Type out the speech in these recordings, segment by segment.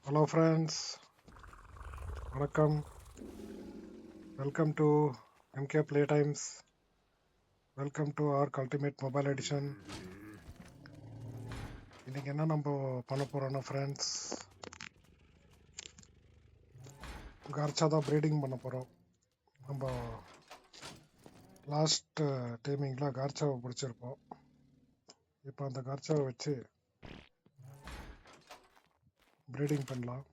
Hello friends, வணக்கம். Welcome to MK Playtimes. Welcome to our Ultimate Mobile Edition. இன்னைக்கு என்ன நம்ம பண்ண போறோம்னா ஃப்ரெண்ட்ஸ், கார்ச்சா தான் ப்ரீடிங் பண்ண போறோம். நம்ம லாஸ்ட் டைமிங்கில் கார்ச்சாவை பிடிச்சிருப்போம். இப்போ அந்த கார்ச்சாவை வச்சு ப்ரீடிங் பண்ணலாம்.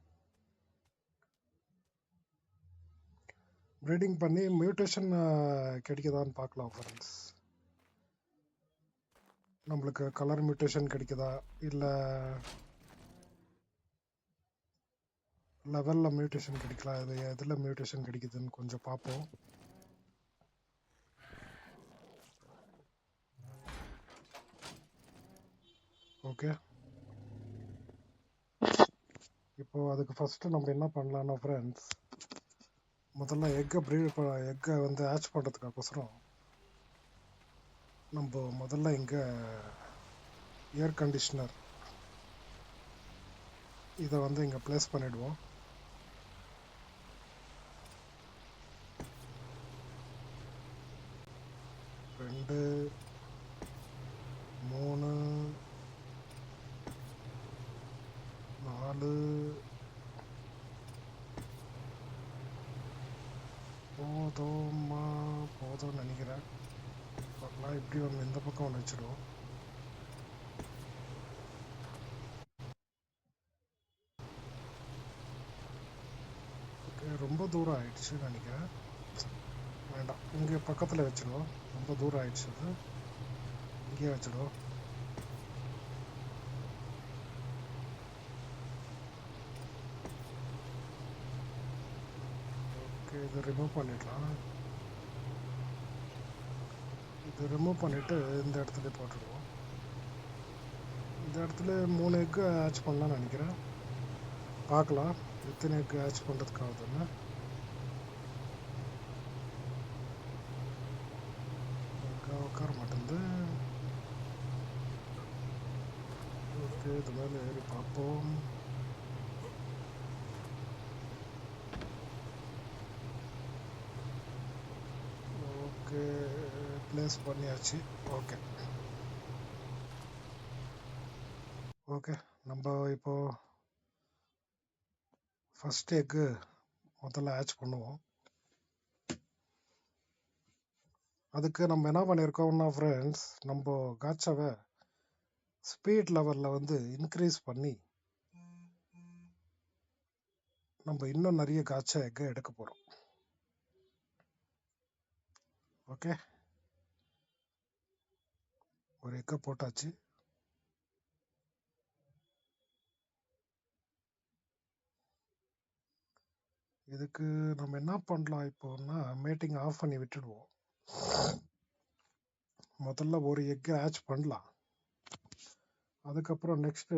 ப்ரீடிங் பண்ணி மியூட்டேஷன் கிடைக்குதான்னு பார்க்கலாம் ஃப்ரெண்ட்ஸ். நம்மளுக்கு கலர் மியூட்டேஷன் கிடைக்குதா, இல்லை லெவலில் மியூட்டேஷன் கிடைக்கலாம், இது எதில் மியூட்டேஷன் கிடைக்குதுன்னு கொஞ்சம் பார்ப்போம். ஓகே, இப்போ அதுக்கு ஃபஸ்ட்டு நம்ம என்ன பண்ணலான்னா ஃப்ரெண்ட்ஸ், முதல்ல எக்கை வந்து ஹேட்ச் பண்ணுறதுக்கோசரம் நம்ம முதல்ல இங்கே ஏர் கண்டிஷ்னர் இதை வந்து இங்கே ப்ளேஸ் பண்ணிவிடுவோம். ரெண்டு, மூணு, நாலு, போதும்னு நினைக்கிறேன். இப்போலாம் இப்படி ஒன்று இந்த பக்கம் ஒன்று வச்சுடுவோம். ஓகே, ரொம்ப தூரம் ஆயிடுச்சுன்னு நினைக்கிறேன். வேண்டாம், இங்கே பக்கத்தில் வச்சுடுவோம். ரொம்ப தூரம் ஆயிடுச்சு, அது இங்கேயே வச்சுடுவோம். ஓகே, இதை ரிமூவ் பண்ணிடலாம். இது ரிமூவ் பண்ணிவிட்டு இந்த இடத்துல போட்டுடுவோம். இந்த இடத்துல 3 எக்கு ஹேட்ச் பண்ணலான்னு நினைக்கிறேன். பார்க்கலாம் எத்தனை எக்கு ஹேட்ச் பண்ணுறதுக்காகுதுன்னு. அங்கே உட்கார மாட்டேங்குது. ஓகே, இது மேலே ஏறி பார்ப்போம். ஓகே, ப்ளேஸ் பண்ணியாச்சு. ஓகே ஓகே, நம்ம இப்போது ஃபஸ்ட் எக்கு முதல்ல ஹேட்ச் பண்ணுவோம். அதுக்கு நம்ம என்ன பண்ணியிருக்கோம்னா ஃப்ரெண்ட்ஸ், நம்ம காட்சாவை ஸ்பீட் லெவலில் வந்து இன்க்ரீஸ் பண்ணி நம்ம இன்னும் நிறைய காட்சா எக்கை எடுக்க போகிறோம். ஓகே, ஒரு எக்கை போட்டாச்சு. இதுக்கு நம்ம என்ன பண்ணலாம் இப்போன்னா, மேட்டிங் ஆஃப் பண்ணி விட்டுடுவோம். முதல்ல ஒரு எக்கை ஹேட்ச் பண்ணலாம். அதுக்கப்புறம் நெக்ஸ்ட்டு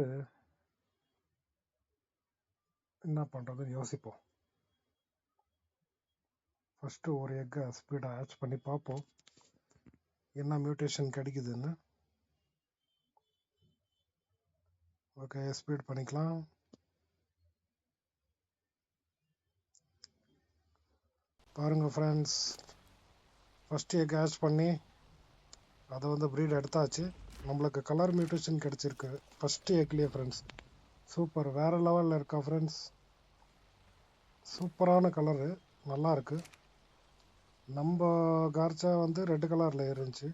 என்ன பண்ணுறதுன்னு யோசிப்போம். ஃபஸ்ட்டு ஒரு எக்கை ஸ்பீடாக ஹேட்ச் பண்ணி பார்ப்போம் என்ன மியூட்டேஷன் கிடைக்குதுன்னு. ஓகே, ஸ்பீட் பண்ணிக்கலாம். பாருங்கள் ஃப்ரெண்ட்ஸ், ஃபஸ்ட்டு எக் ஹேட்ச் பண்ணி அதை வந்து ப்ரீட் எடுத்தாச்சு. நம்மளுக்கு கலர் மியூட்டேஷன் கிடச்சிருக்கு ஃபஸ்ட்டு எக்லேயே ஃப்ரெண்ட்ஸ். சூப்பர், வேறு லெவலில் இருக்கா ஃப்ரெண்ட்ஸ். சூப்பரான கலரு, நல்லா இருக்குது. நம்ம கார்ச்சா வந்து ரெட் கலரில் இருந்துச்சு,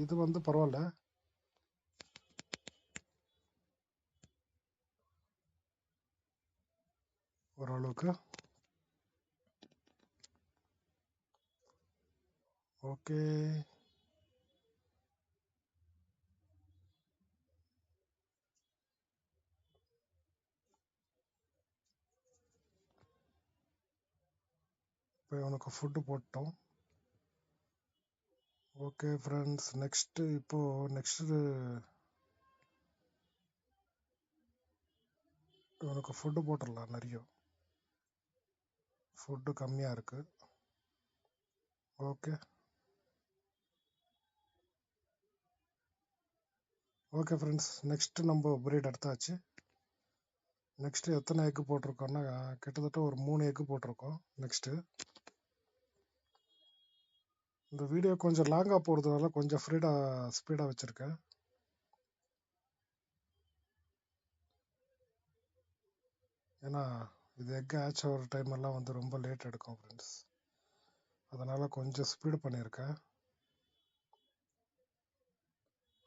இது வந்து பரவாயில்ல. ஓரளவுக்கு ஓகே. இப்போ இவனுக்கு ஃபுட்டு போட்டோம். ஓகே ஃப்ரெண்ட்ஸ், நெக்ஸ்ட்டு இவனுக்கு ஃபுட்டு போட்டுடலாம். நிறைய ஃபுட்டு கம்மியாக இருக்குது. ஓகே ஓகே ஃப்ரெண்ட்ஸ், நெக்ஸ்ட்டு நம்ம ப்ரீட் எடுத்தாச்சு. நெக்ஸ்ட்டு எத்தனை எக்கு போட்டிருக்கோம்னா கிட்டத்தட்ட ஒரு 3 எக்கு போட்டிருக்கோம். நெக்ஸ்ட்டு இந்த வீடியோ கொஞ்சம் லாங்காக போகிறதுனால கொஞ்சம் ஸ்பீடாக வச்சுருக்கேன். ஏன்னா இது எக் ஆச் ஆகிற டைம் எல்லாம் வந்து ரொம்ப லேட் எடுக்கும் ஃப்ரெண்ட்ஸ். அதனால் கொஞ்சம் ஸ்பீடு பண்ணியிருக்கேன்.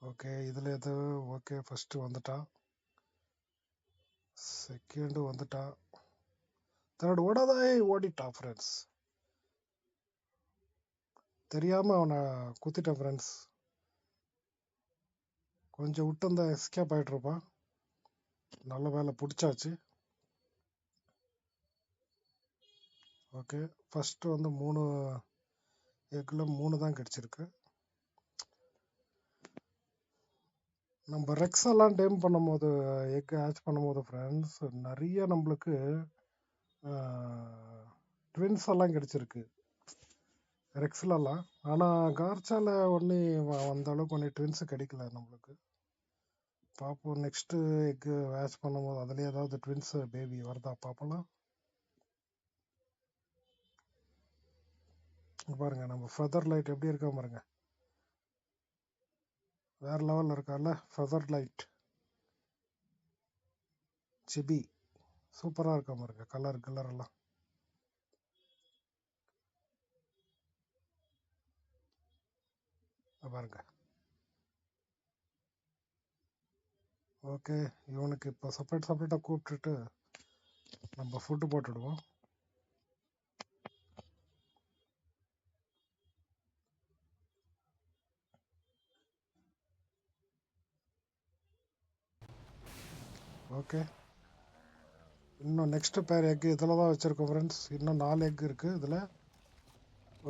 ஓகே, இதில் எது ஓகே, ஃபஸ்ட்டு வந்துட்டான், செகண்டு வந்துட்டான், தேர்ட் ஓடிட்டான் ஃப்ரெண்ட்ஸ். தெரியாமல் அவனை குத்திட்டேன் ஃப்ரெண்ட்ஸ். கொஞ்சம் விட்டு இருந்தா எஸ்கேப் ஆகிட்ருப்பான். நல்ல வேலை பிடிச்சாச்சு. ஓகே, ஃபஸ்ட்டு வந்து 3 எக்கில் 3 தான் கிடச்சிருக்கு. நம்ம ரெக்ஸ் எல்லாம் டேம் பண்ணும்போது எக் ஆச் பண்ணும்போது ஃப்ரெண்ட்ஸ் நிறைய நம்மளுக்கு ட்வின்ஸ் எல்லாம் கிடச்சிருக்கு ரெக்ஸ்லலாம். ஆனால் கார்ச்சால அந்த அளவுக்கு ஒன்று ட்வின்ஸு கிடைக்கல நம்மளுக்கு. பார்ப்போம் நெக்ஸ்ட்டு எக்கு ஆச் பண்ணும்போது அதுலேயே ஏதாவது ட்வின்ஸு பேபி வருதா பார்ப்போம். பாருங்க நம்ம ஃபெதர் லைட் எப்படி இருக்கா பாருங்க, வேற லெவலில் இருக்கார்ல ஃபெதர் லைட் சிபி. சூப்பராக இருக்கா பாருங்க, கலர் எல்லாம். பாருங்க. ஓகே, இவனுக்கு இப்போ செப்பரேட்டாக கூப்பிட்டுட்டு நம்ம ஃபுட்டு போட்டுடுவோம். ஓகே, இன்னும் நெக்ஸ்ட்டு பேர் எக்கு இதில் தான் வச்சுருக்கோம் ஃப்ரெண்ட்ஸ். இன்னும் 4 எக் இருக்குது இதில்.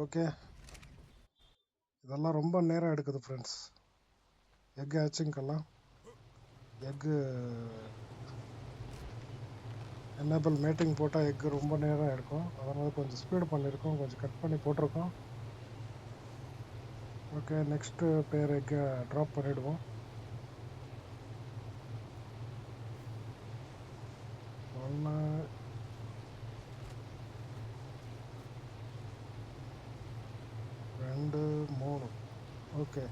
ஓகே, இதெல்லாம் ரொம்ப நேரம் எடுக்குது ஃப்ரெண்ட்ஸ் எக் ஹேச்சிங்கெல்லாம். எக்கு எனேபிள் மேட்டிங் போட்டால் எக்கு ரொம்ப நேரம் எடுக்கும். அதனால் கொஞ்சம் ஸ்பீடு பண்ணியிருக்கோம், கொஞ்சம் கட் பண்ணி போட்டிருக்கோம். ஓகே, நெக்ஸ்ட்டு பேர் எக்கை ட்ராப் பண்ணிவிடுவோம். 1 2 3. ஓகே,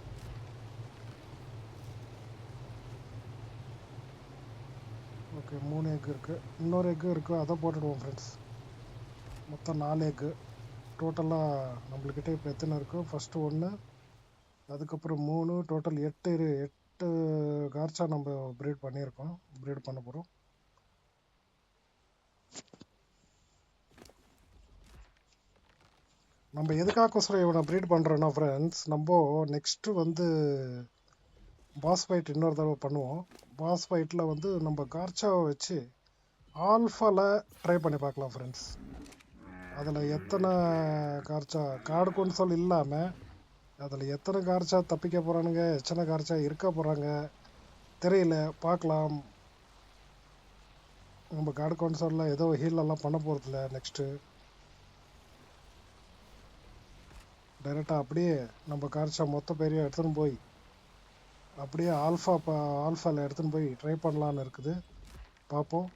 ஓகே 3 எக் இருக்குது. இன்னொரு எக்கு இருக்குது, அதை போட்டுடுவோம் ஃப்ரெண்ட்ஸ். மொத்தம் 4 எக்கு டோட்டலாக நம்மளுக்கிட்ட இப்போ எத்தனை இருக்குது? ஃபஸ்ட்டு 1, அதுக்கப்புறம் 3, டோட்டல் 8 கார்ச்சா நம்ம ப்ரீட் பண்ணியிருக்கோம், ப்ரீட் பண்ண போகிறோம். நம்ம எதுக்காகோசரம் இவனை ப்ரீட் பண்ணுறோன்னா ஃப்ரெண்ட்ஸ், நம்ம நெக்ஸ்ட்டு வந்து பாஸ் ஃபைட் இன்னொரு தடவை பண்ணுவோம். பாஸ் ஃபைட்டில் வந்து நம்ம கார்ச்சாவை வச்சு ஆல்ஃபாவில் ட்ரை பண்ணி பார்க்கலாம் ஃப்ரெண்ட்ஸ். அதில் எத்தனை கார்ச்சா கார்டு கொன்சோல் இல்லாமல் அதில் எத்தனை கார்ச்சா தப்பிக்க போகிறானுங்க, எத்தனை கார்ச்சா இருக்க போகிறாங்க தெரியல, பார்க்கலாம். நம்ம கார்டு கொன்சோலில் ஏதோ ஹீலெல்லாம் பண்ண போகிறதில்ல. நெக்ஸ்ட்டு டைரெக்டாக அப்படியே நம்ம கார்ச்சா மொத்த பேரையும் எடுத்துன்னு போய் அப்படியே ஆல்ஃபாவில் எடுத்துன்னு போய் ட்ரை பண்ணலான்னு இருக்குது. பார்ப்போம்.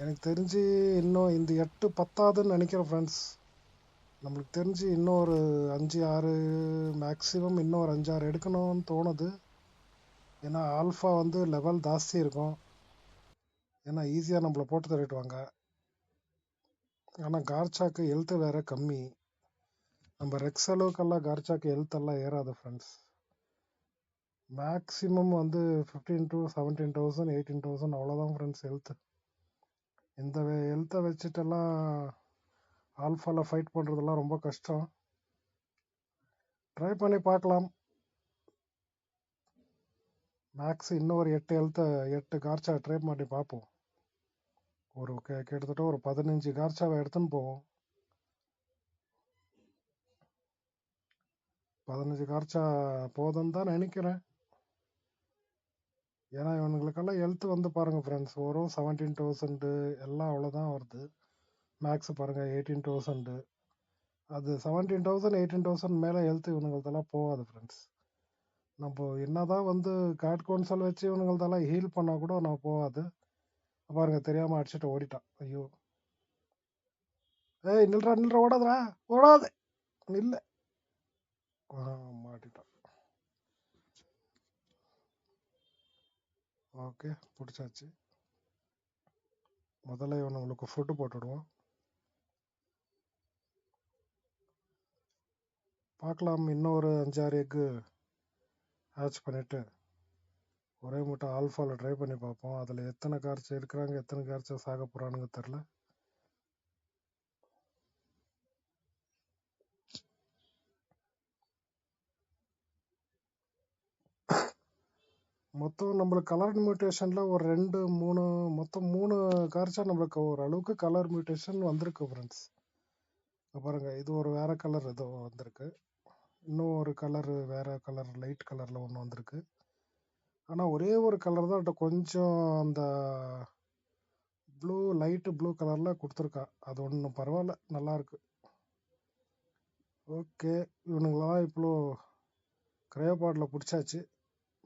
எனக்கு தெரிஞ்சு இன்னும் இந்த 8 பத்தாதுன்னு நினைக்கிறேன் ஃப்ரெண்ட்ஸ். நம்மளுக்கு தெரிஞ்சு இன்னும் ஒரு 5 6 மேக்ஸிமம் இன்னும் ஒரு 5 6 எடுக்கணும்னு தோணுது. ஏன்னா ஆல்ஃபா வந்து லெவல் ஜாஸ்தி இருக்கும், ஏன்னா ஈஸியாக நம்மளை போட்டு தள்ளிடுவாங்க. ஆனால் கார்ச்சாக்கு ஹெல்த்து வேறு கம்மி. நம்ம ரெக்ஸ் அளவுக்கெல்லாம் கார்ச்சாக்கு ஹெல்த்தெல்லாம் ஏறாது ஃப்ரெண்ட்ஸ். மேக்ஸிமம் வந்து 15 to 17,000 18,000 அவ்வளோதான் ஃப்ரெண்ட்ஸ் ஹெல்த்து. இந்த ஹெல்த்தை வச்சுட்டெல்லாம் ஆல்ஃபாவில் ஃபைட் பண்ணுறதெல்லாம் ரொம்ப கஷ்டம். ட்ரை பண்ணி பார்க்கலாம். மேக்ஸ் இன்னும் ஒரு 8 கார்ச்சா ட்ரை பண்ணி பார்ப்போம். ஒரு கிட்டத்தட்ட ஒரு 15 கார்ச்சாவை எடுத்துன்னு போவோம். 15 கார்ச்சா போதுன்னு தான் நினைக்கிறேன். ஏன்னா இவனுங்களுக்கெல்லாம் ஹெல்த் வந்து பாருங்கள் ஃப்ரெண்ட்ஸ், வரும் 17,000 எல்லாம் அவ்வளோதான் வருது. மேக்ஸ் பாருங்கள் 18,000. அது 17,000 18,000 மேலே ஹெல்த் இவனுங்களதெல்லாம் போகாது ஃப்ரெண்ட்ஸ். நம்ம என்ன தான் வந்து கார்டு கவுன்சல் வச்சு இவனுங்களதெல்லாம் ஹீல் பண்ணால் கூட நான் போகாது. பாருங்க தெரியாம அடிச்சுட்டு ஓடிட்டான். ஐயோ, ஏய் நில்றா ஓடாதடா, ஓடாத, நில்ல. மாட்டிட்டான். ஓகே, பிடிச்சாச்சு. முதல்ல இவன் உங்களுக்கு ஃபுட்டு போட்டுடுவோம். பார்க்கலாம், இன்னும் ஒரு 5-6 எக்கு ஹேட்ச் பண்ணிவிட்டு ஒரே முட்டை ஆல்ஃபாவில் ட்ரை பண்ணி பார்ப்போம். அதில் எத்தனை கார்ஸ் இருக்கிறாங்க, எத்தனை கார்ஸ் சாக போகிறானுங்க தெரில. மொத்தம் நம்மளுக்கு கலர் மியூட்டேஷனில் ஒரு 2-3 மொத்தம் 3 கார்ஸாக நம்மளுக்கு ஓரளவுக்கு கலர் மியூட்டேஷன் வந்திருக்கு ஃப்ரெண்ட்ஸ். பாருங்கள், இது ஒரு வேறு கலர் ஏதோ வந்திருக்கு. இன்னும் ஒரு கலர் வேறு கலர் லைட் கலரில் ஒன்று வந்திருக்கு. ஆனால் ஒரே ஒரு கலர் தான் கொஞ்சம் அந்த ப்ளூ லைட்டு ப்ளூ கலரில் கொடுத்துருக்கா. அது ஒன்றும் பரவாயில்ல, நல்லாயிருக்கு. ஓகே, இவனுங்களாம் இப்போ கிரையோபாடில் பிடிச்சாச்சு.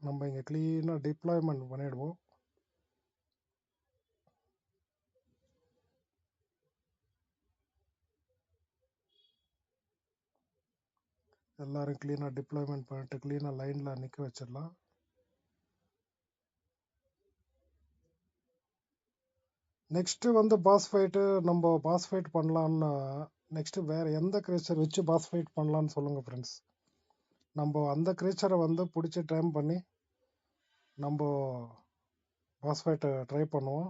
நம்ம இங்கே க்ளீனாக டிப்ளாய்மெண்ட் பண்ணிவிடுவோம். எல்லோரும் க்ளீனாக டிப்ளாய்மெண்ட் பண்ணிட்டு க்ளீனாக லைனில் நிற்க வச்சிடலாம். நெக்ஸ்ட்டு வந்து பாஸ் ஃபைட்டு, நம்ம பாஸ் ஃபைட் பண்ணலான்னா நெக்ஸ்ட்டு வேறு எந்த கிரேச்சர் வச்சு பாஸ் ஃபைட் பண்ணலான்னு சொல்லுங்கள் ஃப்ரெண்ட்ஸ். நம்ம அந்த கிரேச்சரை வந்து பிடிச்சி டைம் பண்ணி நம்ம பாஸ் ஃபைட்டை ட்ரை பண்ணுவோம்.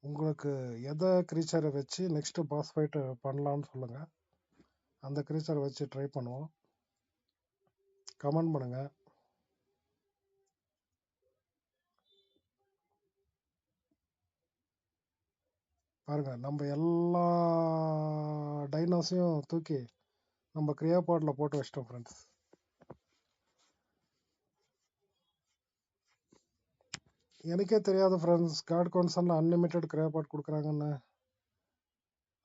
உங்களுக்கு எதை க்ரீச்சரை வச்சு நெக்ஸ்ட்டு பாஸ் ஃபைட்டு பண்ணலான்னு சொல்லுங்கள். அந்த க்ரீச்சரை வச்சு ட்ரை பண்ணுவோம். கமெண்ட் பண்ணுங்கள். பாருங்கள், நம்ம எல்லா டைனோஸையும் தூக்கி நம்ம கிரியோபாடில் போட்டு வச்சிட்டோம் ஃப்ரெண்ட்ஸ். எனக்கே தெரியாது ஃப்ரெண்ட்ஸ், காட் கவுன்சனில் அன்லிமிட்டெட் கிரியோபாட் கொடுக்குறாங்கன்னு.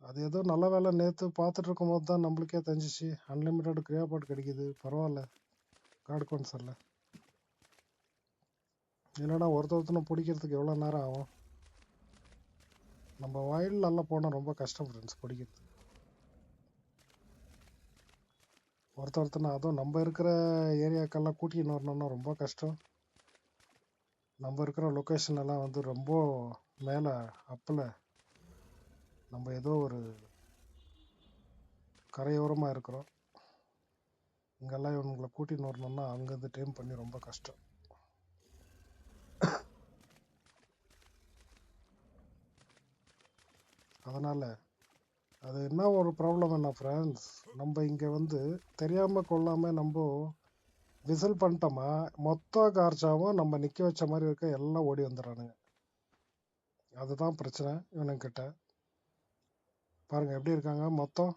அது ஏதோ நல்ல வேலை, நேற்று பார்த்துட்டு இருக்கும்போது தான் நம்மளுக்கே தெரிஞ்சிச்சு அன்லிமிட்டெட் கிரியோபாட் கிடைக்கிது. பரவாயில்ல, காட் கவுன்சனில். என்னடா ஒருத்தனும் பிடிக்கிறதுக்கு எவ்வளோ நேரம் ஆகும். நம்ம வயல் நல்லா போனால் ரொம்ப கஷ்டம் ஃப்ரெண்ட்ஸ் பிடிக்கிறது. ஒருத்தனா அதுவும் நம்ம இருக்கிற ஏரியாக்கெல்லாம் கூட்டின்னு வரணும்னா ரொம்ப கஷ்டம். நம்ம இருக்கிற லொக்கேஷன் எல்லாம் வந்து ரொம்ப மேலே அப்பில், நம்ம ஏதோ ஒரு கரையோரமாக இருக்கிறோம். இங்கெல்லாம் இவங்களை கூட்டின்னு வரணும்னா அங்கேருந்து டைம் பண்ணி ரொம்ப கஷ்டம். அதனால் அது என்ன ஒரு ப்ராப்ளம் என்ன ஃப்ரெண்ட்ஸ், நம்ம இங்கே வந்து தெரியாமல் கொள்ளாமல் நம்ம விசில் பண்ணிட்டோமா மொத்த கார்ச்சாவும் நம்ம நிற்க வச்ச மாதிரி இருக்க எல்லாம் ஓடி வந்துடுறானுங்க. அதுதான் பிரச்சனை இவனுங்கிட்ட. பாருங்கள் எப்படி இருக்காங்க, மொத்தம்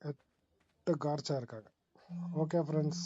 8 கார்ச்சாக இருக்காங்க. Okay friends.